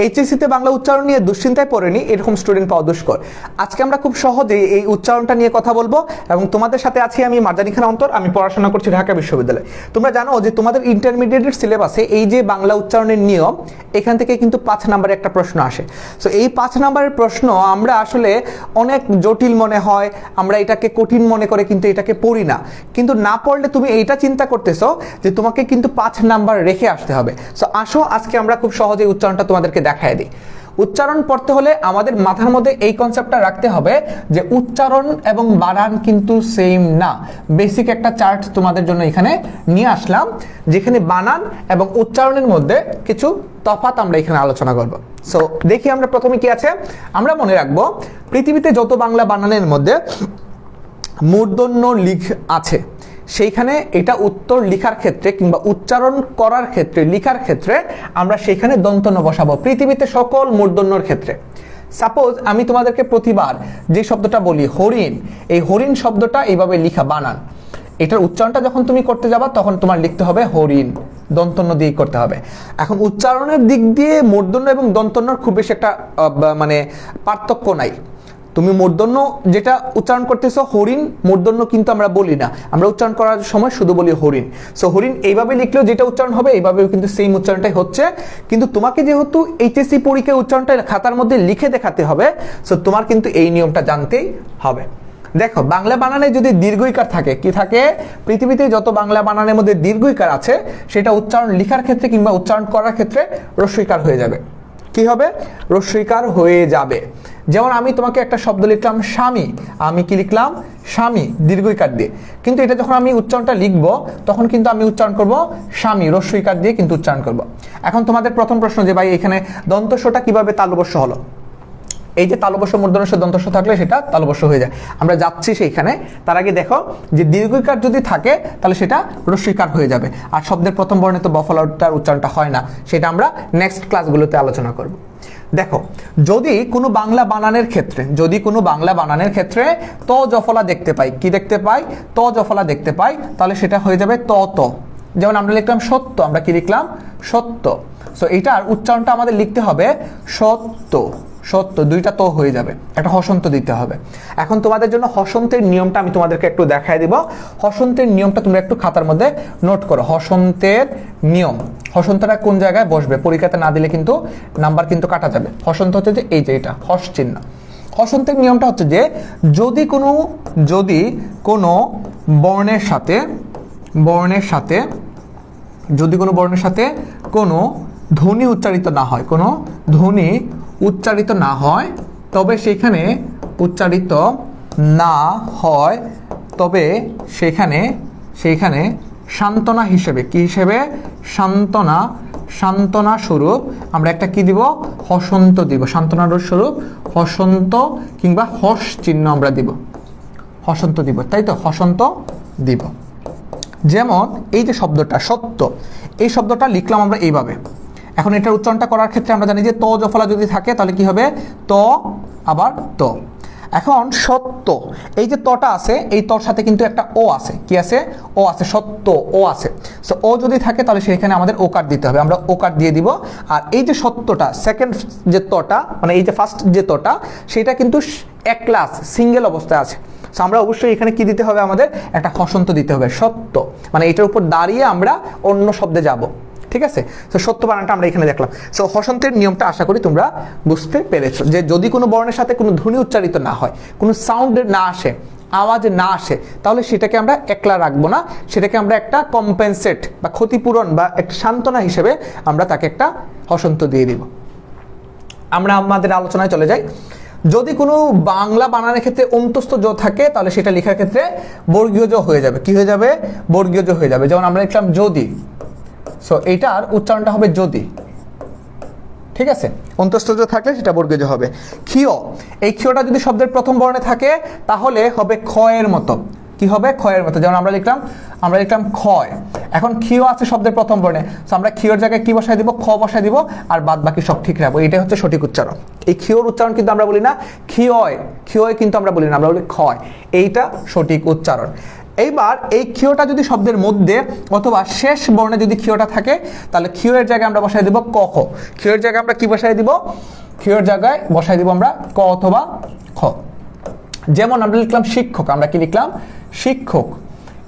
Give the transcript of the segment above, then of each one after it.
এইচএসসিতে বাংলা উচ্চারণ নিয়ে দুশ্চিন্তায় পড়েনি এরকম স্টুডেন্ট পাওয়া দুষ্কর। আজকে আমরা খুব সহজেই এই উচ্চারণটা নিয়ে কথা বলবো এবং তোমাদের সাথে আছি আমি মার্জানী খান অন্তর। আমি পড়াশোনা করছি ঢাকা বিশ্ববিদ্যালয়ে। তোমরা জানো যে তোমাদের ইন্টারমিডিয়েটের সিলেবাসে এই যে বাংলা উচ্চারণের নিয়ম, এখান থেকে কিন্তু 5 নম্বরে একটা প্রশ্ন আসে। সো এই 5 নম্বরের প্রশ্ন আমরা আসলে অনেক জটিল মনে হয়, আমরা এটাকে কঠিন মনে করে কিন্তু এটাকে পড়ি না। কিন্তু না পড়লে তুমি এইটা চিন্তা করতেছো যে তোমাকে কিন্তু 5 নাম্বার রেখে আসতে হবে। সো আসো আজকে আমরা খুব সহজে উচ্চারণটা তোমাদেরকে দেখায় দিই। উচ্চারণ পড়তে হলে আমাদের মাথার মধ্যে এই কনসেপ্টটা রাখতে হবে যে উচ্চারণ এবং বানান কিন্তু সেম না। বেসিক একটা চার্ট তোমাদের জন্য এখানে নিয়ে আসলাম, যেখানে বানান এবং উচ্চারণের মধ্যে কিছু তফাৎ আমরা এখানে আলোচনা করব। সো দেখি আমরা প্রথমে কি আছে। আমরা মনে রাখবো পৃথিবীতে যত বাংলা বানানের মধ্যে মূর্ধন্য লিখ আছে, সেইখানে এটা উত্তর লেখার ক্ষেত্রে কিংবা উচ্চারণ করার ক্ষেত্রে, লেখার ক্ষেত্রে আমরা সেখানে দন্তন্য বসাবো পৃথিবীতে সকল মূর্ধন্যর ক্ষেত্রে। সাপোজ আমি তোমাদেরকে প্রতিবার যে শব্দটা বলি হরিণ, এই হরিণ শব্দটা এইভাবে লিখা বানান, এটার উচ্চারণটা যখন তুমি করতে যাবা তখন তোমার লিখতে হবে হরিণ, দন্তন্য দিয়ে করতে হবে। এখন উচ্চারণের দিক দিয়ে মূর্ধন্য এবং দন্তন্যর খুব বেশি একটা মানে পার্থক্য নাই। তুমি মূর্ধন্য যেটা উচ্চারণ করতেছো হরিণ, মূর্ধন্য কিন্তু আমরা বলি না, আমরা উচ্চারণ করার সময় শুধু বলি হরিণ। সো হরিণ এইভাবে লিখলেও যেটা উচ্চারণ হবে এইভাবেও কিন্তু সেম উচ্চারণটাই হচ্ছে। কিন্তু তোমাকে যেহেতু এইচএসসি পরীক্ষায় উচ্চারণটা খাতার মধ্যে লিখে দেখাতে হবে, সো তোমার কিন্তু এই নিয়মটা জানতেই হবে। দেখো বাংলা বানানে যদি দীর্ঘইকার থাকে, কি থাকে, পৃথিবীতে যত বাংলা বানানের মধ্যে দীর্ঘইকার আছে সেটা উচ্চারণ লেখার ক্ষেত্রে কিংবা উচ্চারণ করার ক্ষেত্রে রস্বইকার হয়ে যাবে। কি হবে? রস্বইকার হয়ে যাবে। যেমন আমি তোমাকে একটা শব্দ লিখলাম স্বামী, আমি কি লিখলাম? স্বামী, দীর্ঘইকার দিয়ে। কিন্তু এটা যখন আমি উচ্চারণটা লিখবো তখন কিন্তু আমি উচ্চারণ করব স্বামী, রস্বইকার দিয়ে কিন্তু উচ্চারণ করব। এখন তোমাদের প্রথম প্রশ্ন যে ভাই এখানে দন্তস্বটা কিভাবে তালবস্য হলো? এই যে তালবস্য মূর্ধন্যস্ব দন্তস্ব থাকলে সেটা তালবস্য হয়ে যায়। আমরা যাচ্ছি সেইখানে, তার আগে দেখো যে দীর্ঘইকার যদি থাকে তাহলে সেটা রস্বইকার হয়ে যাবে। আর শব্দের প্রথম বর্ণে তো বফলাটার উচ্চারণটা হয় না, সেটা আমরা নেক্সট ক্লাসগুলোতে আলোচনা করব। দেখো যদি কোনো বাংলা বানানের ক্ষেত্রে, যদি কোনো বাংলা বানানের ক্ষেত্রে ত জফলা দেখতে পাই, কি দেখতে পাই? ত জফলা দেখতে পাই, তাহলে সেটা হয়ে যাবে ত ত। যেমন আমরা লিখলাম সত্য, আমরা কি লিখলাম? সত্য। সো এইটার উচ্চারণটা আমাদের লিখতে হবে সত্য, সত্য, দুইটা তো হয়ে যাবে, একটা হসন্ত দিতে হবে। এখন তোমাদের জন্য হসন্তের নিয়মটা আমি তোমাদেরকে একটু দেখায় দিব। হসন্তের নিয়মটা তোমরা একটু খাতার মধ্যে নোট করো। হসন্তের নিয়ম, হসন্তটা কোন জায়গায় বসবে, পরীক্ষাতে না দিলে কিন্তু নাম্বার কিন্তু কাটা যাবে। হসন্ত হচ্ছে যে এই যে এটা হস চিহ্ন। হসন্তের নিয়মটা হচ্ছে যে যদি কোনো বর্ণের সাথে যদি কোনো বর্ণের সাথে কোনো ধ্বনি উচ্চারিত না হয়, কোনো ধ্বনি উচ্চারিত না হয়, তবে সেখানে উচ্চারিত না হয়, তবে সেইখানে সান্ত্বনা হিসেবে, কি হিসেবে? সান্ত্বনা স্বরূপ আমরা একটা কি দিব? হসন্ত দিব। সান্ত্বনার স্বরূপ হসন্ত কিংবা হস চিহ্ন আমরা দিব, হসন্ত দিব, তাই তো? হসন্ত দিব। যেমন এই যে শব্দটা সত্য, এই শব্দটা লিখলাম আমরা এইভাবে। এখন এটার উচ্চারণটা করার ক্ষেত্রে আমরা জানি যে ত জফলা যদি থাকে তাহলে কি হবে? ত আবার ত। এখন সত্য, এই যে তটা আছে, এই তর সাথে কিন্তু একটা ও আছে, কি আছে? ও আছে, সত্য ও আছে। সো ও যদি থাকে তাহলে সেখানে আমাদের ওকার দিতে হবে, আমরা ওকার দিয়ে দিব। আর এই যে সত্যটা, সেকেন্ড যে তটা, মানে এই যে ফার্স্ট যে তটা, সেটা কিন্তু এক ক্লাস সিঙ্গেল অবস্থায় আছে। সো আমরা অবশ্যই এখানে কি দিতে হবে? আমাদের একটা হসন্ত দিতে হবে, সত্য, মানে এটার উপর দাঁড়িয়ে আমরা অন্য শব্দে যাব। ঠিক আছে? তো সত্য বানানটা আমরা এখানে দেখলাম। সো হসন্তের নিয়মটা আশা করি তোমরা বুঝতে পেরেছো, যে যদি কোনো বর্ণের সাথে কোনো ধ্বনি উচ্চারিত না হয়, কোনো সাউন্ড না আসে, আওয়াজ না আসে, তাহলে সেটাকে আমরা একলা রাখবো না, সেটাকে আমরা একটা কম্পেনসেট বা ক্ষতিপূরণ বা একটা সান্ত্বনা হিসেবে আমরা তাকে একটা হসন্ত দিয়ে দিব। আমরা আমাদের আলোচনায় চলে যাই। যদি কোনো বাংলা বানানের ক্ষেত্রে অন্তস্থ জ থাকে তাহলে সেটা লেখার ক্ষেত্রে বর্গীয় জ হয়ে যাবে। কি হয়ে যাবে? বর্গীয় জ হয়ে যাবে। যেমন আমরা লিখলাম যদি, সো এইটার উচ্চারণটা হবে যদি। ঠিক আছে? অন্তস্থ জ থাকলে সেটা বর্গীয় জ হবে। ক্ষীয়, এই ক্ষীয়টা যদি শব্দের প্রথম বর্ণে থাকে তাহলে হবে ক্ষয়ের মতো। কি হবে? ক্ষয়ের মতো। যেমন আমরা লিখলাম ক্ষয়। এখন ক্ষীয় আছে শব্দের প্রথম বর্ণে, সো আমরা ক্ষীয়র জায়গায় কি বসাই দিব? খ বসাই দিব, আর বাদ বাকি সব ঠিক রাখবো। এটাই হচ্ছে সঠিক উচ্চারণ। এই ক্ষীয়র উচ্চারণ কিন্তু আমরা বলি না ক্ষীয়, কিন্তু আমরা বলি না, আমরা বলি ক্ষয়। এইটা সঠিক উচ্চারণ। এইবার এই ক্ষীয়টা যদি শব্দের মধ্যে অথবা শেষ বর্ণে যদি ক্ষীয়টা থাকে তাহলে ক্ষীয় এর জায়গায় আমরা বসাই দেব ক খ। ক্ষীয়ের জায়গায় আমরা কি বসাই দিব? ক্ষীয়ের জায়গায় বসাই দিব আমরা ক অথবা খ। যেমন আমরা লিখলাম শিক্ষক, আমরা কি লিখলাম? শিক্ষক।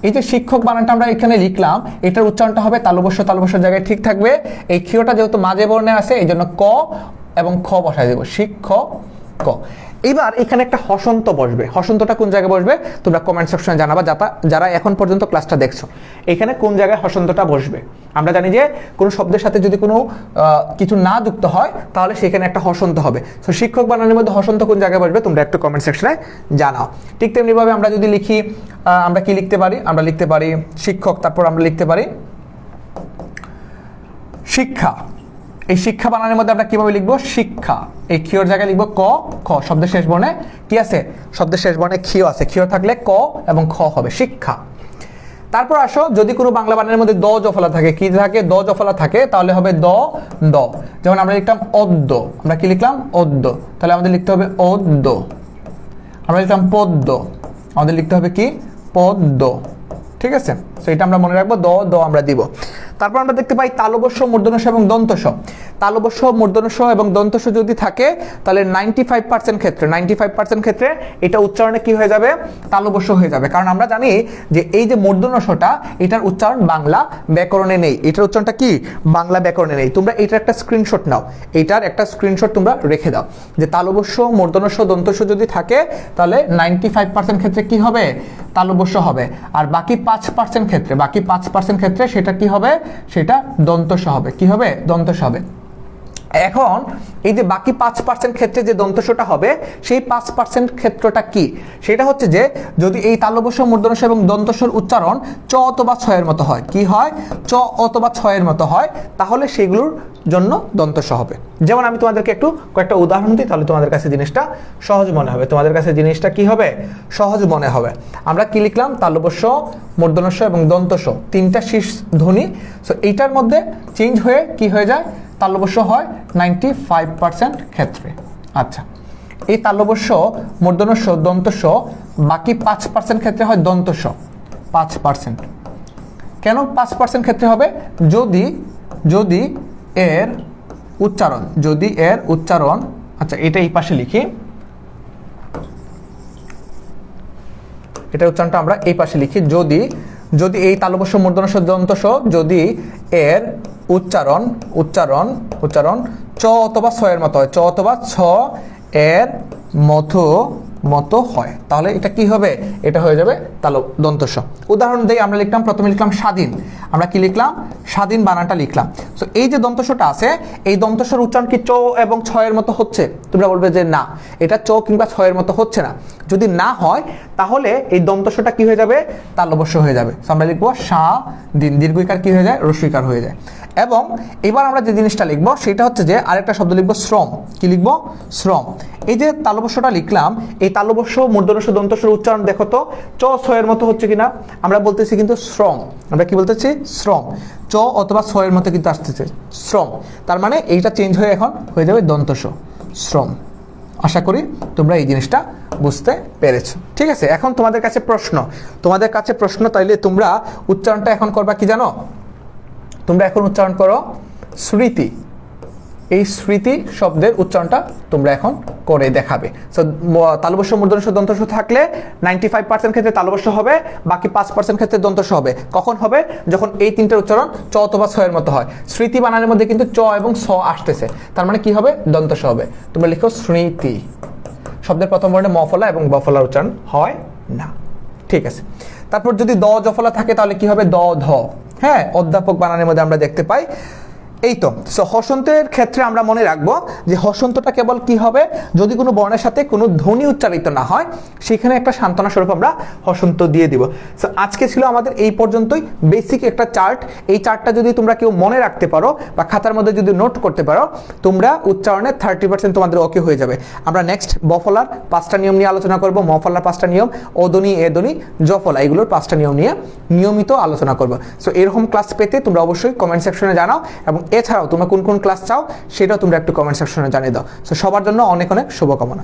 এই যে শিক্ষক বানানটা আমরা এখানে লিখলাম, এটার উচ্চারণটা হবে তালবস্যর জায়গায় ঠিক থাকবে। এই ক্ষীয়টা যেহেতু মাঝে বর্ণে আছে এই জন্য ক এবং খ বসাই দেব, শিক্ষক ক। এবার এখানে একটা হসন্ত বসবে। হসন্তটা কোন জায়গায় বসবে তোমরা কমেন্ট সেকশনে জানাবা, যারা এখন পর্যন্ত ক্লাসটা দেখছো। এখানে কোন জায়গায় হসন্তটা বসবে? আমরা জানি যে কোনো শব্দের সাথে যদি কোনো কিছু না যুক্ত হয় তাহলে সেখানে একটা হসন্ত হবে। তো শিক্ষক বানানের মধ্যে হসন্ত কোন জায়গায় বসবে তোমরা একটু কমেন্ট সেকশনে জানাও। ঠিক তেমনিভাবে আমরা যদি লিখি, আমরা কি লিখতে পারি? আমরা লিখতে পারি শিক্ষক, তারপর আমরা লিখতে পারি শিক্ষা। এই শিক্ষা বানানের মধ্যে আমরা কিভাবে লিখবো? শিক্ষা। এই ক্ষীয়র জায়গায় লিখবো ক খ। শব্দের শেষ বর্ণে কি আছে? শব্দের শেষ বর্ণে ক্ষীয় আছে। ক্ষীয় থাকলে ক এবং খ হবে, শিক্ষা। তারপর আসো, যদি কোনো বাংলা বানানের মধ্যে দ জফলা থাকে, কি থাকে? দ জফলা থাকে, তাহলে হবে দ দ। যেমন আমরা লিখলাম অদ্য, আমরা কি লিখলাম? অদ্য। তাহলে আমাদের লিখতে হবে অদ্য। আমরা লিখলাম পদ্য, আমাদের লিখতে হবে কি? পদ্য। ঠিক আছে, তো এটা আমরা মনে রাখবো, দ দ আমরা দিব। তারপর আমরা দেখতে পাই তালবস্য, মূর্ধন্য এবং দন্তস্ব। তালবস্য, মূর্ধন্য এবং দন্তস্ব যদি থাকে তাহলে 95% ক্ষেত্রে এটা উচ্চারণে কি হয়ে যাবে? তালবস্য হয়ে যাবে। কারণ আমরা জানি যে এই যে মূর্ধন্যটা, এটার উচ্চারণ বাংলা ব্যাকরণে নেই। এটার উচ্চারণটা কি? বাংলা ব্যাকরণে নেই। তোমরা এটার একটা স্ক্রিনশট নাও, এইটার একটা স্ক্রিনশট তোমরা রেখে দাও যে তালবস্য, মূর্ধন্য, দন্তস্ব যদি থাকে তাহলে 95% ক্ষেত্রে কি হবে? তালবস্য হবে। আর বাকি 5% ক্ষেত্রে সেটা কি হবে? সেটা দন্তস্ব হবে। কি হবে? দন্তস্ব হবে। এখন এই যে বাকি 5% ক্ষেত্রে যে দন্তস্বটা হবে, সেই 5% ক্ষেত্রটা কি? সেটা হচ্ছে যে যদি এই তালবস্য, মূর্ধন্য এবং দন্তস্বর উচ্চারণ চ অথবা ছ এর মতো হয়, কি হয়? চ অথবা ছ এর মতো হয়, তাহলে সেগুলোর জন্য দন্তস্ব হবে। যেমন আমি তোমাদেরকে একটু কয়েকটা উদাহরণ দিই, তাহলে তোমাদের কাছে জিনিসটা সহজ মনে হবে। তোমাদের কাছে জিনিসটা কি হবে? সহজ মনে হবে। আমরা কি লিখলাম? তালবস্য, মূর্ধন্য এবং দন্তস্ব, তিনটা শীর্ষ ধ্বনি। সো এইটার মধ্যে চেঞ্জ হয়ে কি হয়ে যায়? তালবস্য হয় 95% ক্ষেত্রে। আচ্ছা, এই তালবস্য, মূর্ধন্য, দন্তস্ব বাকি 5% ক্ষেত্রে হয় দন্তস্ব। 5%। কেন 5% ক্ষেত্রে হবে? যদি এর উচ্চারণ, আচ্ছা এটা এই পাশে লিখি, এটা উচ্চারণটা আমরা এই পাশে লিখি। যদি এই তালবস্য, মূর্ধন্য, দন্তস্ব যদি এর উচ্চারণ চ অথবা ছ এর মতো হয়, চ অথবা ছ এর মতো হয়, তাহলে এটা কি হবে? এটা হয়ে যাবে দন্তস্ব। উদাহরণ দেই, আমরা লিখলাম, প্রথমে লিখলাম স্বাধীন। আমরা কি লিখলাম? স্বাধীন বানানটা লিখলাম। তো এই যে দন্তস্বটা আছে, এই দন্তস্বর উচ্চারণ কি চ এবং ছ এর মতো হচ্ছে? তোমরা বলবে যে না, এটা চ কিংবা ছ এর মতো হচ্ছে না। যদি না হয় তাহলে এই দন্তস্বটা কি হয়ে যাবে? তালবস্য হয়ে যাবে। আমরা লিখবো স্বাধীন, দীর্ঘইকার কি হয়ে যায়? রস্বইকার হয়ে যায়। এবং এবার আমরা যে জিনিসটা লিখবো সেটা হচ্ছে যে আরেকটা শব্দ লিখবো শ্রম। কি লিখবো? শ্রম। এই যে তালবস্যটা লিখলাম, এই তালবস্য, মূর্ধন্য, দন্তস্বর উচ্চারণ দেখো তো চ ছ এর মতো হচ্ছে কিনা? আমরা বলতেছি কিন্তু শ্রম। আমরা কি বলতেছি? শ্রম। চ অথবা ছ এর মতো কিন্তু আসতেছে, শ্রম। তার মানে এইটা চেঞ্জ হয়ে এখন হয়ে যাবে দন্তস্ব, শ্রম। আশা করি তোমরা এই জিনিসটা বুঝতে পেরেছো। ঠিক আছে, এখন তোমাদের কাছে প্রশ্ন, তাইলে তোমরা উচ্চারণটা এখন করবা কি জানো? তোমরা এখন উচ্চারণ করো স্মৃতি। এই স্মৃতি শব্দের উচ্চারণটা তোমরা এখন করে দেখাবে। সো তালবস্য, মূর্ধন্য, দন্তস্ব থাকলে 95% ক্ষেত্রে তালবস্য হবে, বাকি 5% ক্ষেত্রে দন্তস্ব হবে। কখন হবে? যখন এই তিনটার উচ্চারণ চ অথবা ছ এর মতো হয়। স্মৃতি বানানের মধ্যে কিন্তু চ এবং ছ আসতেছে, তার মানে কি হবে? দন্তস্ব হবে। তোমরা লিখো স্মৃতি। শব্দের প্রথম বর্ণে ম ফলা এবং ব ফলার উচ্চারণ হয় না। ঠিক আছে, তারপর যদি দ জফলা থাকে তাহলে কি হবে? দ ধ। হ্যাঁ, অধ্যাপক বানানের মধ্যে আমরা দেখতে পাই। এই তো হসন্তের ক্ষেত্রে আমরা মনে রাখবো যে হসন্তটা কেবল কি হবে? যদি কোনো বর্ণের সাথে কোনো ধ্বনি উচ্চারিত না হয়, সেখানে একটা সান্ত্বনা স্বরূপ আমরা হসন্ত দিয়ে দিব। সো আজকে ছিল আমাদের এই পর্যন্তই, বেসিক একটা চার্ট। এই চার্টটা যদি তোমরা কেউ মনে রাখতে পারো বা খাতার মধ্যে যদি নোট করতে পারো, তোমরা উচ্চারণে 30% তোমাদের ওকে হয়ে যাবে। আমরা নেক্সট বফলার 5টা নিয়ম নিয়ে আলোচনা করব, মফলার 5টা নিয়ম, অধ্বনি, এধ্বনি, জফলা, এগুলোর 5টা নিয়ম নিয়ে নিয়মিত আলোচনা করব। সো এরকম ক্লাস পেতে তোমরা অবশ্যই কমেন্ট সেকশনে জানাও, এবং এছাড়াও তোমরা কোন কোন ক্লাস চাও সেটাও তোমরা একটু কমেন্ট সেকশনে জানিয়ে দাও। সো সবার জন্য অনেক অনেক শুভকামনা।